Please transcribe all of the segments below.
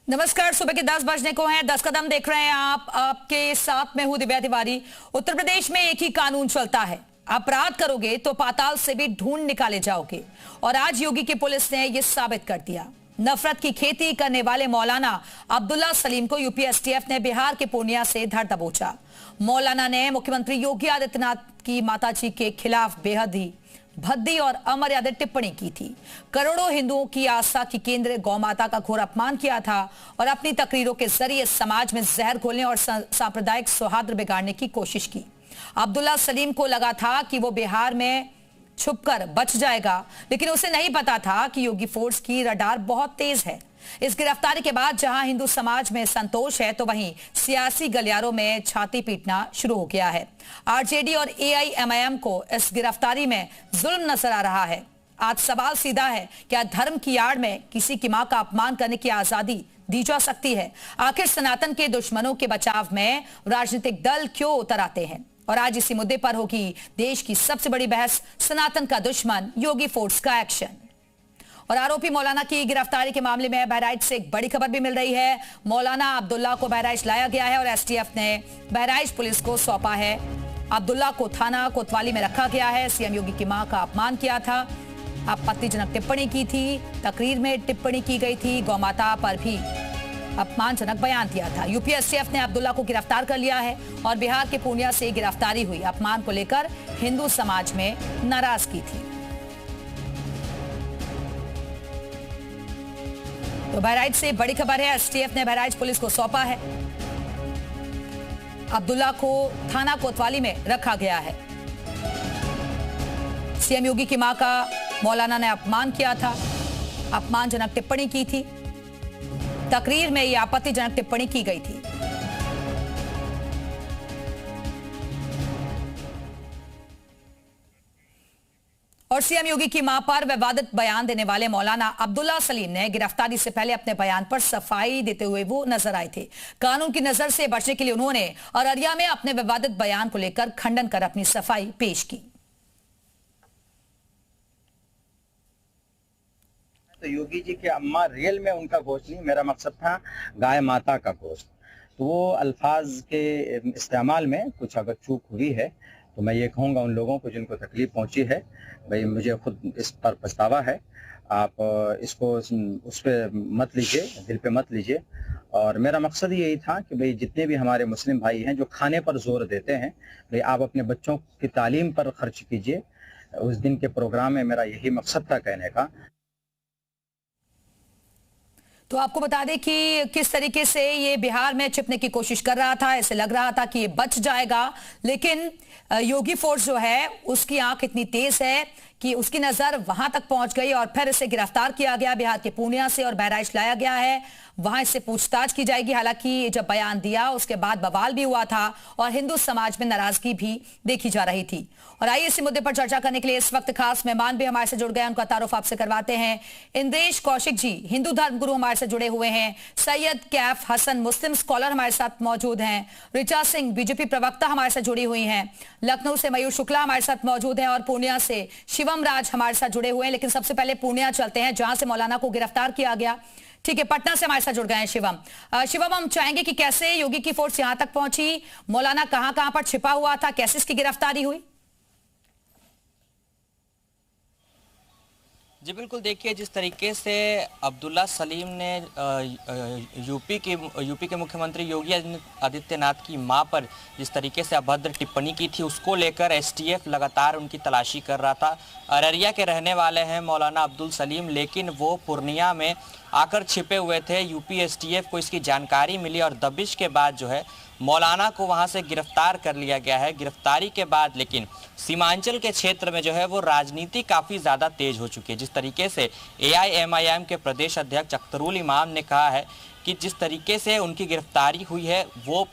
नमस्कार, सुबह के 10 बजने को हैं। 10 कदम देख रहे हैं आप। आपके साथ में हूं दिव्या तिवारी। उत्तर प्रदेश में एक ही कानून चलता है, अपराध करोगे तो पाताल से भी ढूंढ निकाले जाओगे। और आज योगी की पुलिस ने यह साबित कर दिया। नफरत की खेती करने वाले मौलाना अब्दुल्ला सलीम को यूपी एसटीएफ ने बिहार के पूर्णिया से धर दबोचा। मौलाना ने मुख्यमंत्री योगी आदित्यनाथ की माताजी के खिलाफ बेहद ही भद्दी और अमर्यादित टिप्पणी की थी। करोड़ों हिंदुओं की आस्था की केंद्र गौ माता का घोर अपमान किया था और अपनी तकरीरों के जरिए समाज में जहर घोलने और सांप्रदायिक सौहार्द बिगाड़ने की कोशिश की। अब्दुल्ला सलीम को लगा था कि वो बिहार में छुपकर बच जाएगा, लेकिन उसे नहीं पता था कि योगी फोर्स की रडार बहुत तेज है। इस गिरफ्तारी के बाद जहां हिंदू समाज में संतोष है, तो वहीं सियासी गलियारों में छाती पीटना शुरू हो गया है। आरजेडी और एआईएमआईएम को इस गिरफ्तारी में जुल्म नजर आ रहा है। आज सवाल सीधा है, क्या धर्म की आड़ में किसी की मां का अपमान करने की आजादी दी जा सकती है? आखिर सनातन के दुश्मनों के बचाव में राजनीतिक दल क्यों उतर आते हैं? और आज इसी मुद्दे पर होगी देश की सबसे बड़ी बहस, सनातन का दुश्मन योगी फोर्स का एक्शन। और आरोपी मौलाना की गिरफ्तारी के मामले में बहराइच से एक बड़ी खबर भी मिल रही है। मौलाना अब्दुल्ला को बहराइच लाया गया है और एसटीएफ ने बहराइच पुलिस को सौंपा है। अब्दुल्ला को थाना कोतवाली में रखा गया है। सीएम योगी की मां का अपमान किया था, आपत्तिजनक टिप्पणी की थी, तकरीर में टिप्पणी की गई थी, गौमाता पर भी अपमानजनक बयान दिया था। यूपी एसटीएफ ने अब्दुल्ला को गिरफ्तार कर लिया है और बिहार के पूर्णिया से गिरफ्तारी हुई। अपमान को लेकर हिंदू समाज में नाराजगी थी। तो बहराइच से बड़ी खबर है, एसटीएफ ने बहराइच पुलिस को सौंपा है। अब्दुल्ला को थाना कोतवाली में रखा गया है। सीएम योगी की मां का मौलाना ने अपमान किया था, अपमानजनक टिप्पणी की थी, तकरीर में यह आपत्तिजनक टिप्पणी की गई थी। और सीएम योगी की मां पर विवादित बयान देने वाले मौलाना अब्दुल्ला सलीम ने गिरफ्तारी से पहले अपने बयान पर सफाई देते हुए वो नजर आए थे। कानून की नजर से बचने के लिए उन्होंने अररिया में अपने विवादित बयान को लेकर खंडन कर अपनी सफाई पेश की। तो योगी जी के अम्मा रियल में उनका गोश्त नहीं, मेरा मकसद था गाय माता का गोश्त। तो वो अल्फाज के इस्तेमाल में कुछ अगर चूक हुई है तो मैं ये कहूँगा उन लोगों को जिनको तकलीफ पहुंची है, भाई मुझे खुद इस पर पछतावा है। आप इसको उस पर मत लीजिए, दिल पे मत लीजिए। और मेरा मकसद यही था कि भाई जितने भी हमारे मुस्लिम भाई हैं जो खाने पर जोर देते हैं, भाई आप अपने बच्चों की तालीम पर खर्च कीजिए। उस दिन के प्रोग्राम में मेरा यही मकसद था कहने का। तो आपको बता दें कि किस तरीके से ये बिहार में छिपने की कोशिश कर रहा था। ऐसे लग रहा था कि ये बच जाएगा, लेकिन योगी फोर्स जो है उसकी आंख इतनी तेज है कि उसकी नजर वहां तक पहुंच गई और फिर इसे गिरफ्तार किया गया। बिहार के पूर्णिया से और बहराइच लाया गया है, वहां इससे पूछताछ की जाएगी। हालांकि जब बयान दिया उसके बाद बवाल भी हुआ था और हिंदू समाज में नाराजगी भी देखी जा रही थी। और आइए इसी मुद्दे पर चर्चा करने के लिए इस वक्त खास मेहमान भी हमारे से जुड़ गए, उनका तारुफ आपसे करवाते हैं। इंद्रेश कौशिक जी, हिंदू धर्म गुरु हमारे से जुड़े हुए हैं। सैयद कैफ हसन, मुस्लिम स्कॉलर हमारे साथ मौजूद हैं। ऋचा सिंह, बीजेपी प्रवक्ता हमारे साथ जुड़ी हुई हैं। लखनऊ से मयूर शुक्ला हमारे साथ मौजूद हैं और पूर्णिया से शिवम राज हमारे साथ जुड़े हुए हैं। लेकिन सबसे पहले पूर्णिया चलते हैं जहां से मौलाना को गिरफ्तार किया गया। ठीक है, पटना से हमारे साथ जुड़ गए हैं शिवम। शिवम, हम चाहेंगे कि कैसे योगी की फोर्स यहां तक पहुंची, मौलाना कहां पर छिपा हुआ था, कैसे इसकी गिरफ्तारी हुई? जी बिल्कुल, देखिए जिस तरीके से अब्दुल्ला सलीम ने यूपी के मुख्यमंत्री योगी आदित्यनाथ की मां पर जिस तरीके से अभद्र टिप्पणी की थी, उसको लेकर एसटीएफ लगातार उनकी तलाशी कर रहा था। अररिया के रहने वाले हैं मौलाना अब्दुल सलीम, लेकिन वो पूर्णिया में आकर छिपे हुए थे। यूपी एसटीएफ को इसकी जानकारी मिली और दबिश के बाद जो है मौलाना को वहां से गिरफ्तार कर लिया गया है। गिरफ्तारी के बाद लेकिन सीमांचल के क्षेत्र में जो है वो राजनीति काफ़ी ज़्यादा तेज हो चुकी है। जिस तरीके से एआईएमआईएम के प्रदेश अध्यक्ष अख्तरुल इमाम ने कहा है कि जिस तरीके से उनकी गिरफ्तारी हुई है वो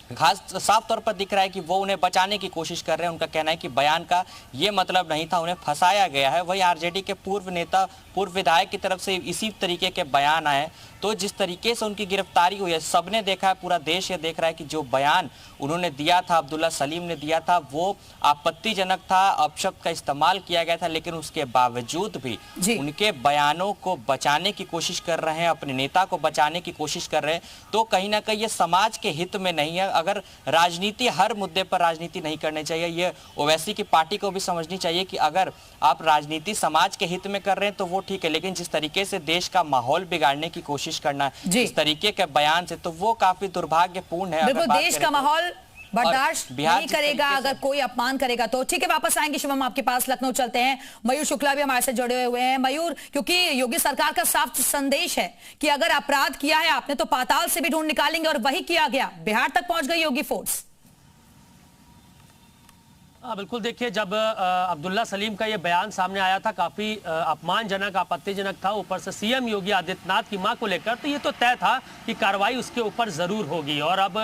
खास साफ तौर पर दिख रहा है कि वो उन्हें बचाने की कोशिश कर रहे हैं। उनका कहना है कि बयान का ये मतलब नहीं था, उन्हें फंसाया गया है। वही आरजेडी के पूर्व नेता, पूर्व विधायक की तरफ से इसी तरीके के बयान आए। तो जिस तरीके से उनकी गिरफ्तारी हुई है, सबने देखा है, पूरा देश ये देख रहा है कि जो बयान उन्होंने दिया था, अब्दुल्ला सलीम ने दिया था, वो आपत्तिजनक था, अपशब्द का इस्तेमाल किया गया था, लेकिन उसके बावजूद भी उनके बयानों को बचाने की कोशिश कर रहे हैं, अपने नेता को बचाने की कोशिश कर रहे हैं। तो कहीं ना कहीं ये समाज के हित में नहीं है। अगर राजनीति, हर मुद्दे पर राजनीति नहीं करनी चाहिए, ये ओवैसी की पार्टी को भी समझनी चाहिए कि अगर आप राजनीति समाज के हित में कर रहे हैं तो वो ठीक है, लेकिन जिस तरीके से देश का माहौल बिगाड़ने की कोशिश करना इस तरीके के बयान से, तो वो काफी दुर्भाग्यपूर्ण है। बिल्कुल, देश का माहौल बर्दाश्त नहीं करेगा अगर कोई अपमान करेगा तो। ठीक है, वापस आएंगे शिवम आपके पास, लखनऊ चलते हैं। मयूर शुक्ला भी हमारे से जुड़े हुए हैं। मयूर, क्योंकि योगी सरकार का साफ संदेश है कि अगर अपराध किया है आपने तो पाताल से भी ढूंढ निकालेंगे, और वही किया गया, बिहार तक पहुंच गई योगी फोर्स। बिल्कुल, देखिए, जब अब्दुल्ला सलीम का ये बयान सामने आया था, काफी अपमानजनक, आपत्तिजनक था, ऊपर से सीएम योगी आदित्यनाथ की मां को लेकर, तो ये तो तय था कि कार्रवाई उसके ऊपर जरूर होगी। और अब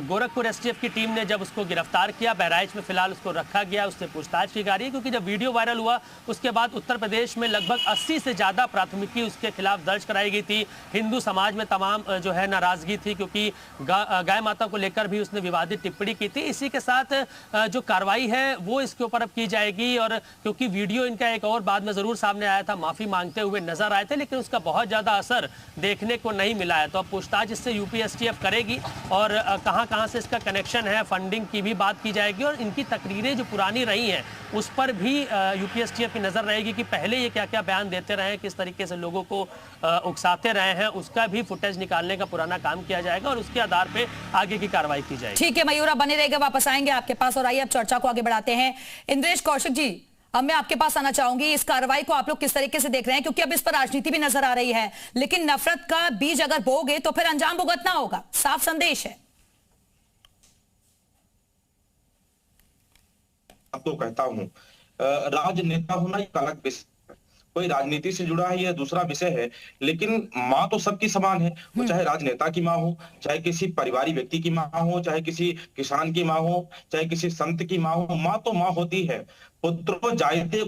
गोरखपुर एसटीएफ की टीम ने जब उसको गिरफ्तार किया, बहराइच में फिलहाल उसको रखा गया, उससे पूछताछ की जा रही है, क्योंकि जब वीडियो वायरल हुआ उसके बाद उत्तर प्रदेश में लगभग 80 से ज्यादा प्राथमिकी उसके खिलाफ दर्ज कराई गई थी। हिंदू समाज में तमाम जो है नाराजगी थी, क्योंकि गाय माता को लेकर भी उसने विवादित टिप्पणी की थी। इसी के साथ जो कार्रवाई है वो इसके ऊपर अब की जाएगी। और क्योंकि वीडियो इनका एक और बाद में जरूर सामने आया था, माफी मांगते हुए नजर आए थे, लेकिन उसका बहुत ज्यादा असर देखने को नहीं मिला है। तो अब पूछताछ इससे यूपी एसटीएफ करेगी और कहां से इसका कनेक्शन है, फंडिंग की भी बात की जाएगी, और इनकी तकरीरें जो पुरानी रही हैं उस पर भी यूपी एसटीएफ की नजर रहेगी कि पहले ये क्या क्या बयान देते रहे, किस तरीके से लोगों को उकसाते रहे हैं, उसका भी फुटेज निकालने का पुराना काम किया जाएगा और उसके आधार पे आगे की कार्रवाई की जाएगी। ठीक है मयूर, बने रहेगा, वापस आएंगे आपके पास। और आइए अब चर्चा को आगे बढ़ाते हैं। इंद्रेश कौशिक जी, अब मैं आपके पास आना चाहूंगी। इस कार्रवाई को आप लोग किस तरीके से देख रहे हैं, क्योंकि अब इस पर राजनीति भी नजर आ रही है, लेकिन नफरत का बीज अगर बोगे तो फिर अंजाम भुगतना होगा, साफ संदेश है। अब तो कहता हूं, राजनेता होना एक अलग विषय, कोई राजनीति से जुड़ा है, यह दूसरा विषय है, लेकिन माँ तो सबकी समान है। वो चाहे राजनेता की माँ हो, चाहे किसी परिवारी व्यक्ति की माँ हो, चाहे किसी किसान की माँ हो, चाहे किसी संत की माँ हो, माँ तो माँ होती है। पुत्रो जायते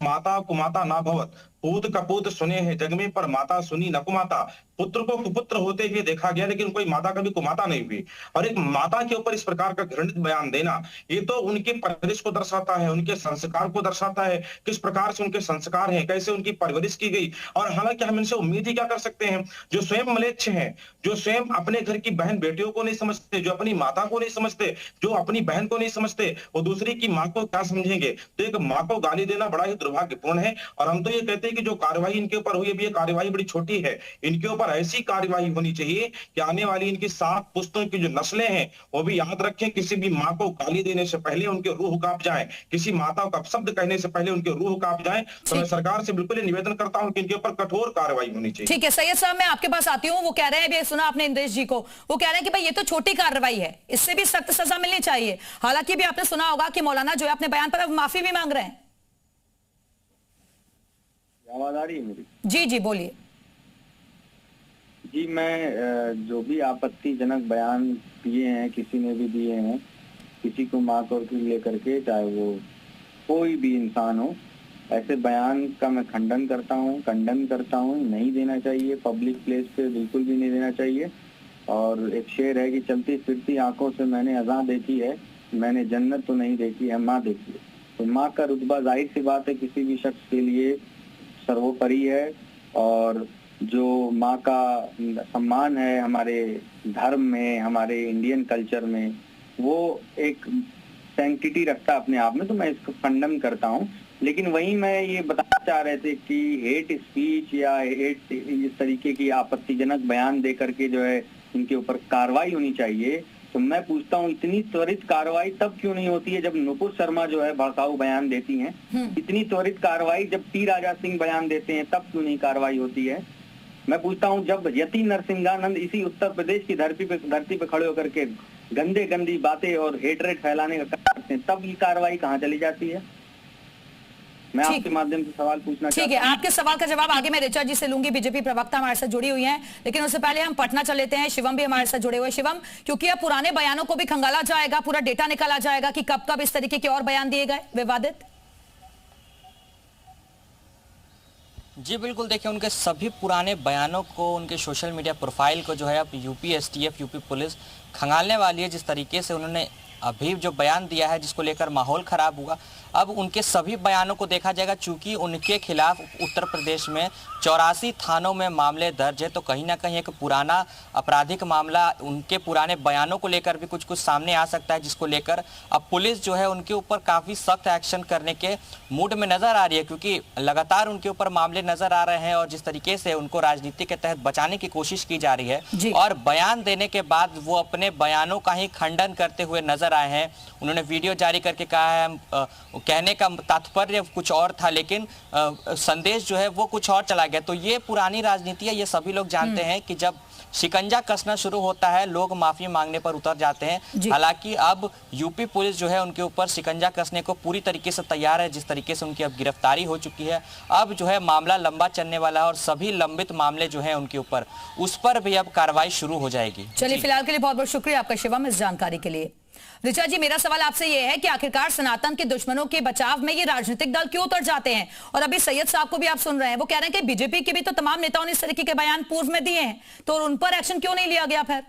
माता कुमाता ना भवत, पूत कपूत सुने हैं जग में, पर माता सुनी न कुमाता। पुत्र को कुपुत्र होते हुए देखा गया, लेकिन कोई माता कभी कुमाता नहीं हुई। और एक माता के ऊपर इस प्रकार का घृणित बयान देना, ये तो उनके परवरिश को दर्शाता है, उनके संस्कार को दर्शाता है, किस प्रकार से उनके संस्कार हैं, कैसे उनकी परवरिश की गई। और हालांकि हम इनसे उम्मीद ही क्या कर सकते हैं, जो स्वयं म्लेच्छ हैं, जो स्वयं अपने घर की बहन बेटियों को नहीं समझते, जो अपनी माता को नहीं समझते, जो अपनी बहन को नहीं समझते, वो दूसरी की माँ को क्या समझेंगे। तो एक माँ को गाली देना बड़ा ही दुर्भाग्यपूर्ण है। और हम तो ये कहते हैं कि जो कार्रवाई इनके ऊपर हुई, अभी ये कार्रवाई बड़ी छोटी है, इनके ऊपर ऐसी कार्रवाई होनी चाहिए कि आने वाली इनकी 7 पुश्तों की जो नस्लें हैं वो भी याद रखें, किसी भी माँ को गाली देने से पहले उनके रूह कांप जाए, किसी माता को अपशब्द कहने से पहले उनके रूह कांप जाए। तो मैं सरकार से बिल्कुल निवेदन करता हूं कि इनके ऊपर कठोर कार्रवाई होनी चाहिए। ठीक है सैयद साहब, मैं आपके पास आती हूँ। वो कह रहे हैं, अभी सुना आपने इंद्रेश जी को, वो कह रहे हैं कि भाई ये तो छोटी कार्रवाई है, इससे भी सख्त सजा मिलनी चाहिए। हालांकि भी आपने सुना होगा कि मौलाना जो है अपने बयान पर अब माफी भी मांग रहे हैं। आवाज आ रही है मेरी? जी जी बोलिए। जी, मैं जो भी आपत्तिजनक बयान दिए हैं, किसी ने भी दिए हैं, किसी को माँ को लेकर के, चाहे वो कोई भी इंसान हो, ऐसे बयान का मैं खंडन करता हूँ, कंडन करता हूँ। नहीं देना चाहिए, पब्लिक प्लेस पे बिल्कुल भी नहीं देना चाहिए। और एक शेर है कि चलती फिरती आंखों से मैंने अज़ां देखी है, मैंने जन्नत तो नहीं देखी है, माँ देखी है। तो माँ का रुतबा जाहिर सी बात है किसी भी शख्स के लिए सर्वोपरि है। और जो माँ का सम्मान है हमारे धर्म में, हमारे इंडियन कल्चर में, वो एक सैंक्टिटी रखता है अपने आप में। तो मैं इसको खंडन करता हूँ। लेकिन वहीं मैं ये बताना चाह रहे थे कि हेट स्पीच या हेट इस तरीके की आपत्तिजनक बयान दे करके जो है इनके ऊपर कार्रवाई होनी चाहिए। तो मैं पूछता हूँ, इतनी त्वरित कार्रवाई तब क्यों नहीं होती है जब नुपुर शर्मा जो है भड़काऊ बयान देती हैं? इतनी त्वरित कार्रवाई जब टी राजा सिंह बयान देते हैं तब क्यों नहीं कार्रवाई होती है? मैं पूछता हूँ, जब यति नरसिंहानंद इसी उत्तर प्रदेश की धरती पे खड़े होकर के गंदी बातें और हेटरेट फैलाने का करते हैं, तब ये कार्रवाई कहाँ चली जाती है? मैं आपके माध्यम से सवाल पूछना चाहता हूं। ठीक है, आपके सवाल का जवाब आगे मैं ऋचा जी से लूंगी। बीजेपी प्रवक्ता हमारे साथ जुड़ी हुई हैं, लेकिन उससे पहले हम पटना चल लेते हैं। शिवम भी हमारे साथ जुड़े हुए। शिवम, क्योंकि अब पुराने बयानों को भी खंगाला जाएगा, पूरा डेटा निकाला जाएगा कि कब कब इस तरीके के और बयान दिए गए विवादित। जी बिल्कुल, देखिए उनके सभी पुराने बयानों को, उनके सोशल मीडिया प्रोफाइल को जो है अब यूपी एसटीएफ, यूपी पुलिस खंगालने वाली है। जिस तरीके से उन्होंने अभी जो बयान दिया है, जिसको लेकर माहौल खराब हुआ, अब उनके सभी बयानों को देखा जाएगा। चूंकि उनके खिलाफ उत्तर प्रदेश में 84 थानों में मामले दर्ज है, तो कहीं ना कहीं एक पुराना आपराधिक मामला, उनके पुराने बयानों को लेकर भी कुछ सामने आ सकता है, जिसको लेकर अब पुलिस जो है उनके ऊपर काफ़ी सख्त एक्शन करने के मूड में नजर आ रही है, क्योंकि लगातार उनके ऊपर मामले नजर आ रहे हैं और जिस तरीके से उनको राजनीति के तहत बचाने की कोशिश की जा रही है। और बयान देने के बाद वो अपने बयानों का ही खंडन करते हुए नजर आए हैं। उन्होंने वीडियो जारी करके कहा है, कहने का तात्पर्य कुछ और था, लेकिन संदेश जो है वो कुछ और चला गया। तो ये पुरानी राजनीति है, ये सभी लोग जानते हैं कि जब शिकंजा कसना शुरू होता है, लोग माफी मांगने पर उतर जाते हैं। हालांकि अब यूपी पुलिस जो है उनके ऊपर शिकंजा कसने को पूरी तरीके से तैयार है। जिस तरीके से उनकी अब गिरफ्तारी हो चुकी है, अब जो है मामला लंबा चलने वाला है और सभी लंबित मामले जो है उनके ऊपर, उस पर भी अब कार्रवाई शुरू हो जाएगी। चलिए, फिलहाल के लिए बहुत बहुत शुक्रिया आपका शिवम इस जानकारी के लिए। ऋचा जी, मेरा सवाल आपसे यह है कि आखिरकार सनातन के दुश्मनों के बचाव में ये राजनीतिक दल क्यों उतर जाते हैं? और अभी सैयद साहब को भी आप सुन रहे हैं, वो कह रहे हैं कि बीजेपी के भी तो तमाम नेताओं ने इस तरीके के बयान पूर्व में दिए हैं, तो उन पर एक्शन क्यों नहीं लिया गया फिर?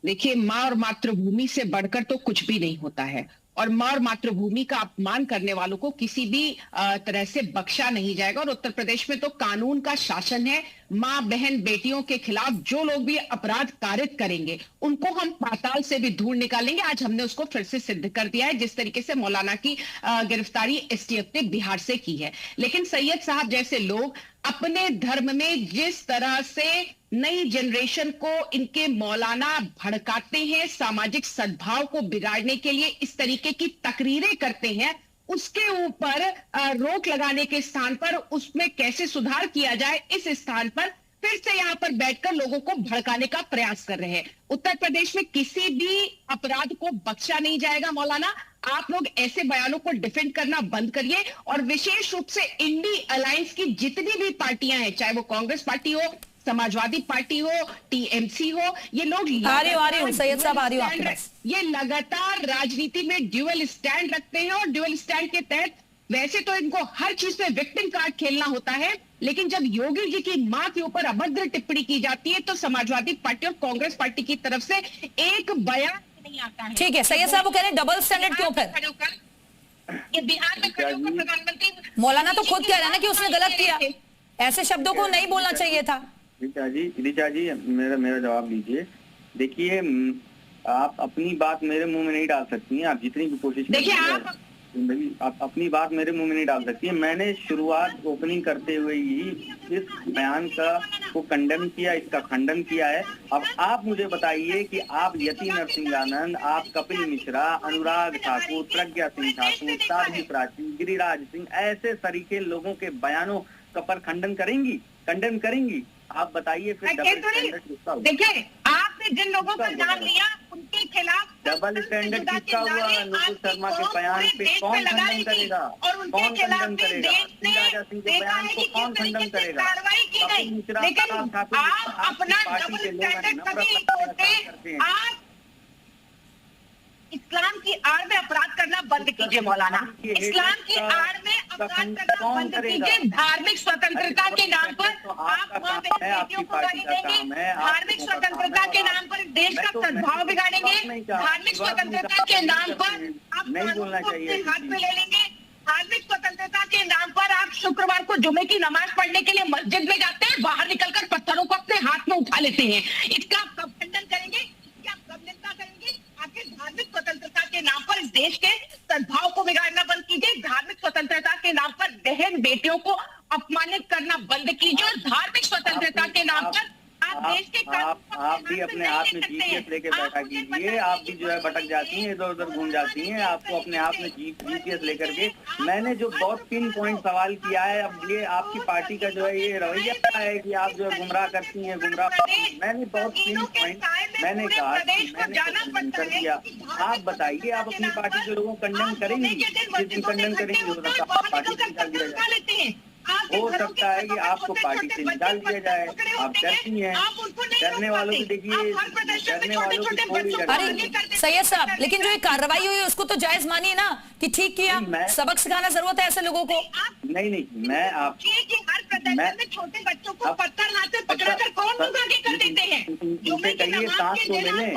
देखिए, मां और मातृभूमि से बढ़कर तो कुछ भी नहीं होता है, और मां और मातृभूमि का अपमान करने वालों को किसी भी तरह से बख्शा नहीं जाएगा। और उत्तर प्रदेश में तो कानून का शासन है। मां, बहन, बेटियों के खिलाफ जो लोग भी अपराध कारित करेंगे, उनको हम पाताल से भी ढूंढ निकालेंगे। आज हमने उसको फिर से सिद्ध कर दिया है, जिस तरीके से मौलाना की गिरफ्तारी एसटीएफ ने बिहार से की है। लेकिन सैयद साहब जैसे लोग अपने धर्म में जिस तरह से नई जनरेशन को इनके मौलाना भड़काते हैं, सामाजिक सद्भाव को बिगाड़ने के लिए इस तरीके की तकरीरें करते हैं, उसके ऊपर रोक लगाने के स्थान पर उसमें कैसे सुधार किया जाए, इस स्थान पर फिर से यहाँ पर बैठकर लोगों को भड़काने का प्रयास कर रहे हैं। उत्तर प्रदेश में किसी भी अपराध को बख्शा नहीं जाएगा। मौलाना, आप लोग ऐसे बयानों को डिफेंड करना बंद करिए, और विशेष रूप से इंडी अलायंस की जितनी भी पार्टियां हैं, चाहे वो कांग्रेस पार्टी हो, समाजवादी पार्टी हो, टीएमसी हो, ये लोग आ रही हूं सैयद साहब, आ रही हूं आपके पास। ये लगातार राजनीति में ड्यूअल स्टैंड रखते हैं, और ड्यूअल स्टैंड के तहत वैसे तो इनको हर चीज में विक्टिम कार्ड खेलना होता है, लेकिन जब योगी जी की मां के ऊपर अभद्र टिप्पणी की जाती है, तो समाजवादी पार्टी और कांग्रेस पार्टी की तरफ से एक बयान नहीं आता है। ठीक है सैयद साहब, वो कह रहे हैं डबल स्टैंडर्ड क्यों फिर? ये बिहार में खड़े होकर प्रधानमंत्री मौलाना तो खुद कह रहे हैं ना कि उसने गलत किया, ऐसे शब्दों को नहीं बोलना चाहिए था। ऋचा जी मेरा जवाब दीजिए। देखिए, आप अपनी बात मेरे मुंह में नहीं डाल सकती हैं। आप जितनी भी कोशिश देखिए, आप अपनी बात मेरे मुंह में नहीं डाल सकती है। मैंने शुरुआत ओपनिंग करते हुए ही इस बयान को कंडेम किया, इसका खंडन किया है। अब आप मुझे बताइए कि आप यति नरसिंहानंद, आप कपिल मिश्रा, अनुराग ठाकुर, प्रज्ञा सिंह ठाकुर, साध्वी प्राची, गिरिराज सिंह, ऐसे तरीके लोगों के बयानों का पर खंडन करेंगी? आप बताइए फिर डबल स्टैंडर्ड किसका हुआ? देखिए, आपने जिन लोगों का नाम लिया उनके खिलाफ डबल स्टैंडर्ड किसका हुआ? नुपुर शर्मा के बयान पे कौन खंडन करेगा? कौन खंडन करेगा? राजा सिंह के बयान को कौन खंडन करेगा? कपिल मिश्रा, अनुराग ठाकुर, आपकी पार्टी के लोग हैं, नफरत करते हैं। आप इस्लाम की आड़ में अपराध करना बंद कीजिए मौलाना। इस्लाम की आड़ में अपराध करना बंद कीजिए। धार्मिक स्वतंत्रता के नाम पर आप मां बेटियों को गाली देंगे, धार्मिक स्वतंत्रता के नाम पर देश का सद्भाव बिगाड़ेंगे, धार्मिक स्वतंत्रता के नाम पर आप कानून को अपने हाथ में ले लेंगे, धार्मिक स्वतंत्रता के नाम पर आप शुक्रवार को जुमे की नमाज पढ़ने के लिए मस्जिद में जाते हैं, बाहर निकलकर पत्थरों को अपने हाथ में उठा लेते हैं। इसका आप कब खंडन करेंगे? इसकी आप कब निंदा करेंगे? आपके धार्मिक स्वतंत्रता के नाम पर इस देश के सद्भाव को बिगाड़ना बंद कीजिए, धार्मिक स्वतंत्रता के नाम पर बहन बेटियों को अपमानित करना बंद कीजिए, और धार्मिक स्वतंत्रता के नाम पर आप भी अपने आप में जीपीएस लेके बैठा कीजिए। आप भी जो है भटक जाती हैं, इधर उधर घूम जाती हैं। आपको अपने आप में जीपीएस लेकर के मैंने जो बहुत पिन पॉइंट सवाल किया है, अब ये आपकी पार्टी का जो है ये रवैया है कि आप जो है गुमराह करती हैं, मैंने बहुत पिन पॉइंट मैंने कहा, मैंने कर दिया। आप बताइए, आप अपनी पार्टी के लोगों को कंडन करेंगी? जिस दिन कंडन करेंगी हो सकता है पार्टी से निकाल दिया जाए, हो सकता है कि आपको पार्टी से निकाल दिया जाए। आप डरती हैं, डरने वालों की देखिए, डरने वालों की थोड़ी अरे सैयद साहब, लेकिन जो ये कार्रवाई हुई उसको तो जायज मानिए ना कि ठीक किया, सबक सिखाना जरूरत है ऐसे लोगों को। नहीं, मैं आप दलदल में छोटे बच्चों को पत्थर लाते पकड़ा कर कौन मुंगा के कर देते हैं? उनसे कहिए सांस तो ले लें,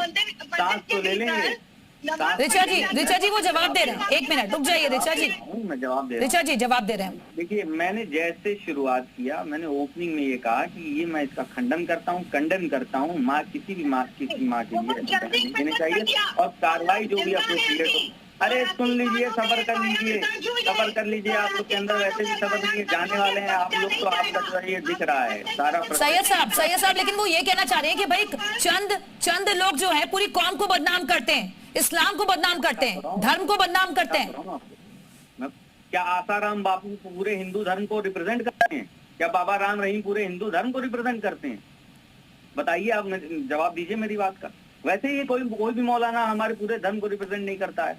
सांस तो ले लें। ऋचा जी वो जवाब दे रहे हैं, 1 मिनट रुक जाइए ऋचा जी। मैं जवाब दे रहा हूं। ऋचा जी जवाब दे रहे हैं। देखिए, मैंने जैसे शुरुआत किया, मैंने ओपनिंग में ये कहा कि ये मैं इसका खंडन करता हूँ, कंडन करता हूँ। माँ किसी भी माँ के लिए ऐसा नहीं देनी चाहिए, और कार्रवाई जो भी अप्रोप्रिएट हो। अरे सुन लीजिए, सबर कर लीजिए, सबर कर लीजिए। आप लोग के अंदर वैसे भी सबर नहीं है, जाने वाले हैं आप लोग, तो आपका जो है ये दिख रहा है सारा। सैयद साहब लेकिन वो ये कहना चाह रहे हैं कि भाई चंद लोग जो है पूरी कौम को बदनाम करते हैं, इस्लाम को बदनाम करते हैं, धर्म को बदनाम करते हैं। क्या आसाराम बापू पूरे हिंदू धर्म को रिप्रेजेंट करते हैं? क्या बाबा राम रहीम पूरे हिंदू धर्म को रिप्रेजेंट करते हैं? बताइए, आप जवाब दीजिए मेरी बात का। वैसे ही कोई भी मौलाना हमारे पूरे धर्म को रिप्रेजेंट नहीं करता है।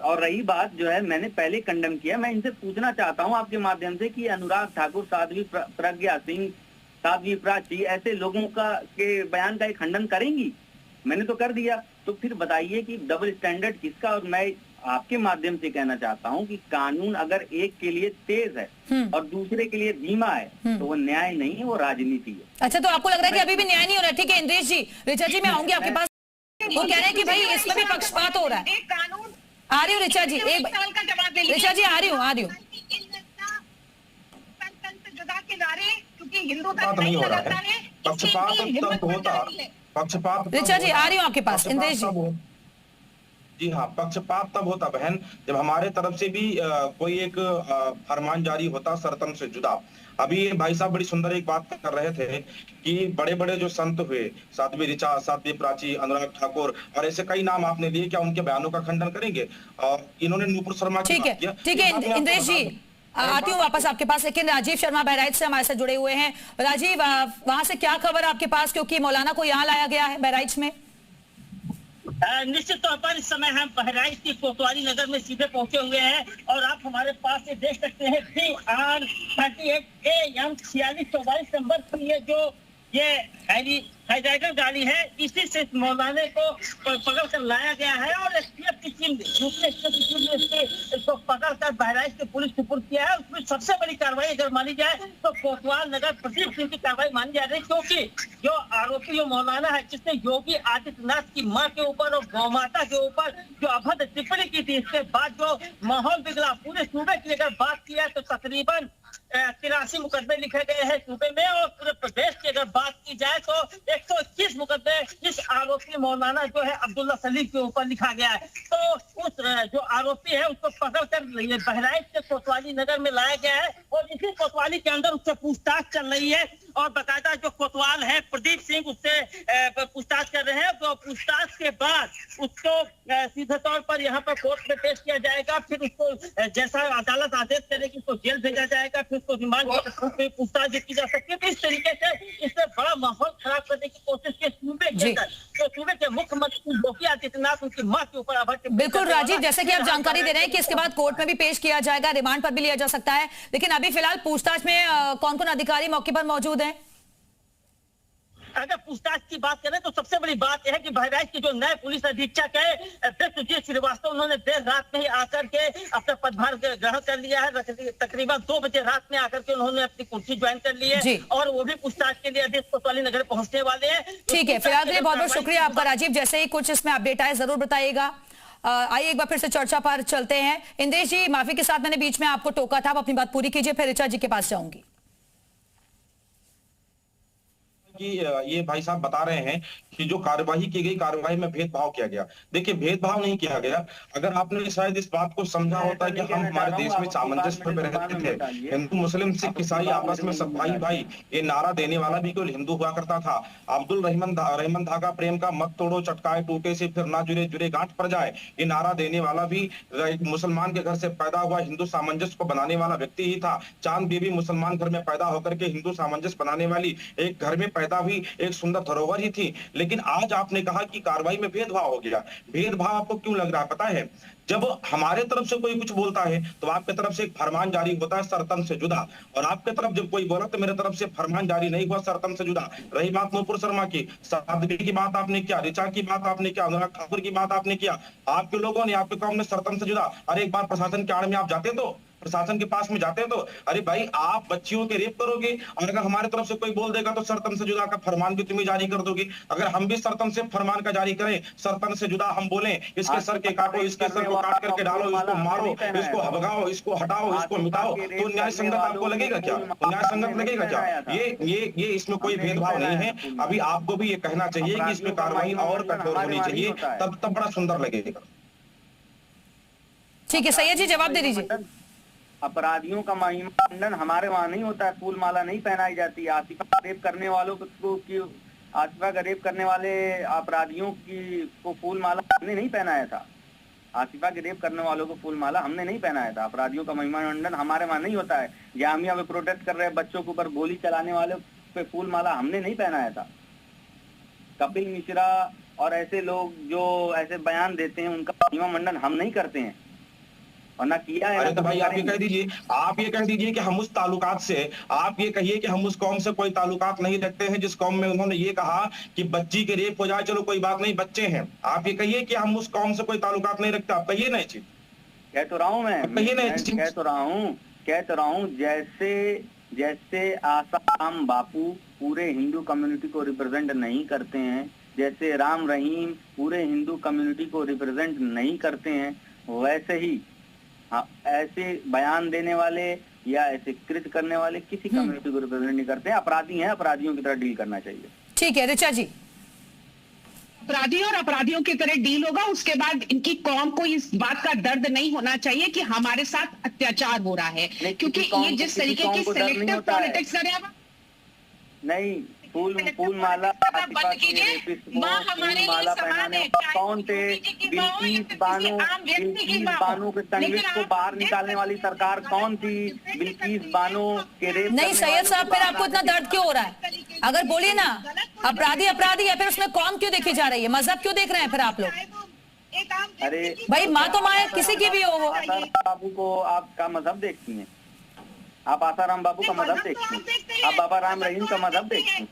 और रही बात जो है, मैंने पहले कंडम किया, मैं इनसे पूछना चाहता हूं आपके माध्यम से कि अनुराग ठाकुर, साध्वी प्रज्ञा सिंह, साध्वी प्राची, ऐसे लोगों के बयान का एक खंडन करेंगी? मैंने तो कर दिया। तो फिर बताइए कि डबल स्टैंडर्ड किसका? और मैं आपके माध्यम से कहना चाहता हूं कि कानून अगर एक के लिए तेज है और दूसरे के लिए धीमा है तो वो न्याय नहीं है, वो राजनीति है। अच्छा, तो आपको लग रहा है कि अभी भी न्याय नहीं हो रहा? ठीक है इंद्रेश जी, ऋचा जी मैं आऊंगी आपके पास। वो कह रहे हैं कि भाई इसमें भी पक्षपात हो रहा है। आ रही हूँ ऋचा जी, ऋचा जी आ रही हूँ। पक्षपात नहीं हो रहा है, पक्षपात ऋचा जी आ रही हूँ आपके पास। इंद्रेश जी। जी हाँ, पक्षपात तब होता बहन जब हमारे तरफ से भी कोई एक फरमान जारी होता शर्तन से जुदा। अभी भाई साहब बड़ी सुंदर एक बात कर रहे थे कि बड़े बड़े जो संत हुए, साध्वी ऋचा, साध्वी प्राची, अनुराग ठाकुर और ऐसे कई नाम आपने लिए, क्या उनके बयानों का खंडन करेंगे? और इन्होंने नूपुर शर्मा की बात किया। ठीक है इंद्रेश जी, आती हूँ वापस आपके पास। लेकिन राजीव शर्मा बहराइच से हमारे साथ जुड़े हुए हैं। राजीव, वहां से क्या खबर आपके पास, क्योंकि मौलाना को यहाँ लाया गया है बहराइच में? निश्चित तौर पर इस समय हम बहराइच की कोतवाली नगर में सीधे पहुंचे हुए हैं और आप हमारे पास ये देख सकते हैं BR38AM 4644 नंबर की ये हाईराइडर गाड़ी है। इसी से मौलाने को पकड़ कर लाया गया है और एसटीएफ की टीम ने इसको पकड़ कर बहराइच के पुलिस सुपुर्द किया है। उसमें सबसे बड़ी कार्रवाई अगर मानी जाए तो कोतवाल नगर प्रदीप सिंह की कार्रवाई मानी जा रही है, क्योंकि जो आरोपी जो मौलाना है जिसने योगी आदित्यनाथ की मां के ऊपर और गौ माता के ऊपर जो अभद्र टिप्पणी की थी, इसके बाद जो माहौल बिगड़ा पूरे सूबे की अगर बात की है तो तकरीबन 83 मुकदमे लिखे गए हैं सूबे में, और पूरे प्रदेश की अगर बात की जाए तो 121 मुकदमे इस आरोपी मौलाना जो है अब्दुल्ला सलीम के ऊपर लिखा गया है। तो उस जो आरोपी है उसको पकड़कर बहराइच के कोतवाली नगर में लाया गया है और इसी कोतवाली के अंदर उससे पूछताछ चल रही है और बकायदा जो कोतवाल है प्रदीप सिंह उससे पूछताछ कर रहे हैं। तो पूछताछ के बाद उसको सीधे तौर पर यहाँ पर कोर्ट में पेश किया जाएगा, फिर उसको जैसा अदालत आदेश करेगी उसको जेल भेजा जाएगा, फिर उसको रिमांड में पूछताछ की जा सकती है। तो इस तरीके से इससे बड़ा माहौल खराब करने की कोशिश की सूबे के अंदर, तो सूबे के मुख्यमंत्री योगी आदित्यनाथ उनकी मां के ऊपर आभर। बिल्कुल राजीव, जैसे कि आप जानकारी दे रहे हैं कि इसके बाद कोर्ट में भी पेश किया जाएगा, रिमांड पर भी लिया जा सकता है, लेकिन अभी फिलहाल पूछताछ में कौन कौन अधिकारी मौके पर मौजूद है? अगर पूछताछ की बात करें तो सबसे बड़ी बात यह है कि बहराइच के जो नए पुलिस अधीक्षक है विश्वजीत श्रीवास्तव, उन्होंने देर रात में ही आकर के अपना पदभार ग्रहण कर लिया है। तकरीबन 2 बजे रात में आकर के उन्होंने अपनी कुर्सी ज्वाइन कर ली है और वो भी पूछताछ के लिए अभी कोतवाली नगर पहुंचने वाले हैं। ठीक है, फिलहाल के लिए बहुत बहुत शुक्रिया आपका राजीव। जैसे ही कुछ इसमें अपडेट आए जरूर बताइएगा। आइए एक बार फिर से चर्चा पर चलते हैं। इंद्रेश जी, माफी के साथ मैंने बीच में आपको टोका था, आप अपनी बात पूरी कीजिए, फिर ऋचा जी के पास जाऊंगी। कि ये भाई साहब बता रहे हैं कि जो कार्यवाही की गई, कार्यवाही में भेदभाव किया गया। देखिए, भेदभाव नहीं किया गया। अगर आपने शायद इस बात को समझा होता कि हम हमारे देश में सामंजस्य में रहते थे, हिंदू मुस्लिम सिख ईसाई आपस में सब भाई भाई, ये नारा देने वाला भी कोई हिंदू हुआ करता था। अब्दुल रहमान धागा प्रेम का मत तोड़ो, चटकाए टूटे से फिर ना जुड़े जुड़े गांठ पड़ जाए, ये नारा देने वाला भी मुसलमान के घर से पैदा हुआ हिंदू सामंजस्य को बनाने वाला व्यक्ति ही था। चांद बीबी मुसलमान घर में पैदा होकर के हिंदू सामंजस्य बनाने वाली एक घर में पैदा हुई एक सुंदर धरोहर ही थी। लेकिन आज आपने कहा कि कार्रवाई में भेदभाव हो गया। भेदभाव आपको क्यों लग रहा है पता है? जब हमारे तरफ से कोई कुछ बोलता है तो आपके तरफ से एक फरमान जारी होता है सरतम से जुदा, और आपके तरफ जब कोई बोला तो मेरे तरफ से फरमान जारी नहीं हुआ सरतम से जुदा। रही बात नूपुर शर्मा की, साध्वी की बात आपने किया, ऋचा की बात आपने किया, अनुराग ठाकुर की बात आपने किया, आपके लोगों ने, आपके कौम ने सरतम से जुदा। अरे एक बार प्रशासन के आड़ में आप जाते तो प्रशासन के पास में जाते हैं तो अरे भाई आप बच्चियों के रेप करोगे और अगर हमारे तरफ से कोई बोल देगा तो सरतन से जुदा का फरमान भी तुम्हें जारी कर दोगे। अगर हम भी सरतन से फरमान का जारी करें, सरतन से जुदा हम बोलें इसके सर के काटो, इसके सर को काट करके डालो, इसको मारो, इसको भगाओ, इसको हटाओ, इसको मिटाओ, तो न्याय संगत आपको लगेगा क्या? तो न्याय संगत लगेगा क्या? ये इसमें कोई भेदभाव नहीं है। अभी आपको भी ये कहना चाहिए कि इसमें कार्रवाई और कठोर होनी चाहिए, तब बड़ा सुंदर लगेगा। ठीक है सैयद जी, जवाब दे दीजिए। अपराधियों का महिमामंडन हमारे वहाँ नहीं होता है, फूल माला नहीं पहनाई जाती। आसिफा का रेप करने वालों को आसिफा का रेप करने वाले अपराधियों को फूल माला हमने नहीं पहनाया था। आसिफा के रेप करने वालों को फूल माला हमने नहीं पहनाया था। अपराधियों का महिमामंडन हमारे वहाँ नहीं होता है। जामिया में प्रोटेस्ट कर रहे बच्चों के ऊपर गोली चलाने वाले पे फूल माला हमने नहीं पहनाया था। कपिल मिश्रा और ऐसे लोग जो ऐसे बयान देते हैं उनका महिमामंडन हम नहीं करते हैं और ना किया है। अरे तो भाई आप ये कह दीजिए कि हम उस ताल्लुकात से, आप ये कहिए कि हम उस कौम से कोई ताल्लुकात नहीं रखते हैं जिस कौम में उन्होंने ये कहा कि बच्ची के रेप हो जाए, चलो कोई बात नहीं, बच्चे हैं। आप ये कहिए कि हम उस कौम से कोई ताल्लुकात नहीं रखते। आप कहिए ना चीज। कह तो रहा हूँ मैं कह तो रहा हूँ जैसे आसाराम बापू पूरे हिंदू कम्युनिटी को रिप्रेजेंट नहीं करते हैं, जैसे राम रहीम पूरे हिंदू कम्युनिटी को रिप्रेजेंट नहीं करते हैं, वैसे ही हाँ ऐसे बयान देने वाले या ऐसे कृत्य करने वाले किसी कम्युनिटी को रिप्रेजेंट नहीं करते हैं। अपराधी हैं, अपराधियों की तरह डील करना चाहिए। ठीक है ऋचा जी। अपराधी और अपराधियों की तरह डील होगा। उसके बाद इनकी कौम को इस बात का दर्द नहीं होना चाहिए कि हमारे साथ अत्याचार हो रहा है, क्योंकि ये जिस तरीके की सिलेक्टिव पॉलिटिक्स कर रहे हैं नहीं। फूल माला बंद कीजिए। माँ हमारे लिए समान है। कौन थे? बिल्किस बानो के संगीत को बाहर निकालने वाली सरकार कौन थी? बिल्किस बानो के रेप नहीं सैयद साहब, फिर आपको इतना दर्द क्यों हो रहा है? अगर बोलिए ना, अपराधी है, फिर उसमें कौम क्यों देखी जा रही है? मजहब क्यों देख रहे हैं फिर आप लोग? अरे भाई माँ तो माँ है, किसी की भी हो। बाबू को आपका मजहब देखती हैं, आप आसाराम बाबू का मजहब देखती हैं, आप बाबा राम रहीम का मजहब देखती हैं,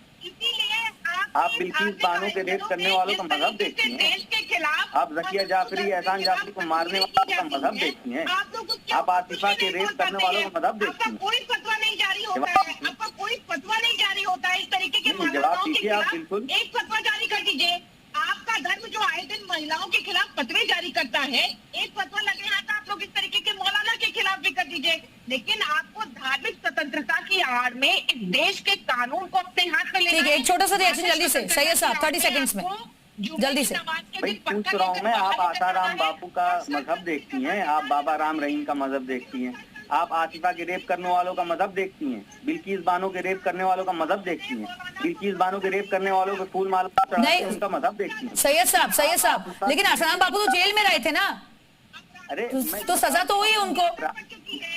आप बिल्किस बानो के रेप करने वालों का मजहब देखती हैं, आप जकिया जाफरी, एहसान जाफरी को मारने वालों का मजहब देखती हैं, आप आसिफा के रेप करने वालों का मजहब देखती हैं। कोई फतवा नहीं जारी होता है, आपका कोई फतवा नहीं जारी होता है इस तरीके के जवाब दीजिए आप। बिल्कुल एक फतवा जारी कर दीजिए। आपका धर्म जो आए दिन महिलाओं के खिलाफ फतवे जारी करता है, एक फतवा लगे हाथ आप लोग इस तरीके के मौलाना के खिलाफ भी कर दीजिए। लेकिन आपको धार्मिक स्वतंत्रता की आड़ में इस देश के कानून को अपने हाथ में लेना। ठीक है, एक छोटा सा रिएक्शन जल्दी से सैयद साहब, 30 सेकंड्स में जल्दी से। भाई पूछ रहा हूँ मैं, आप आसाराम बापू का मजहब देखती हैं, आप बाबा राम रहीम का मजहब देखती हैं, आप आसिफा के रेप करने वालों का मजहब देखती हैं, बिल्किस बानो के रेप करने वालों का मजहब देखती हैं, बिल्किस बानो के रेप करने वालों को फूल माला चढ़ाते उनका मजहब देखती हैं। सैयद साहब, लेकिन आसाराम बापू तो जेल में रहे थे ना? अरे तो सजा तो हुई उनको।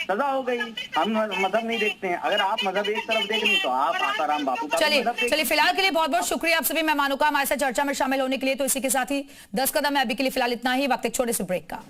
सजा हो गई। हम मजहब नहीं देखते हैं। अगर आप मजहब एक तरफ देख लें तो आप आसाराम बापू का चलिए फिलहाल के लिए बहुत बहुत शुक्रिया आप सभी मेहमानों का हमारे साथ चर्चा में शामिल होने के लिए। तो इसी के साथ ही 10 कदम है अभी के लिए फिलहाल इतना ही। वक्त एक छोटे से ब्रेक का।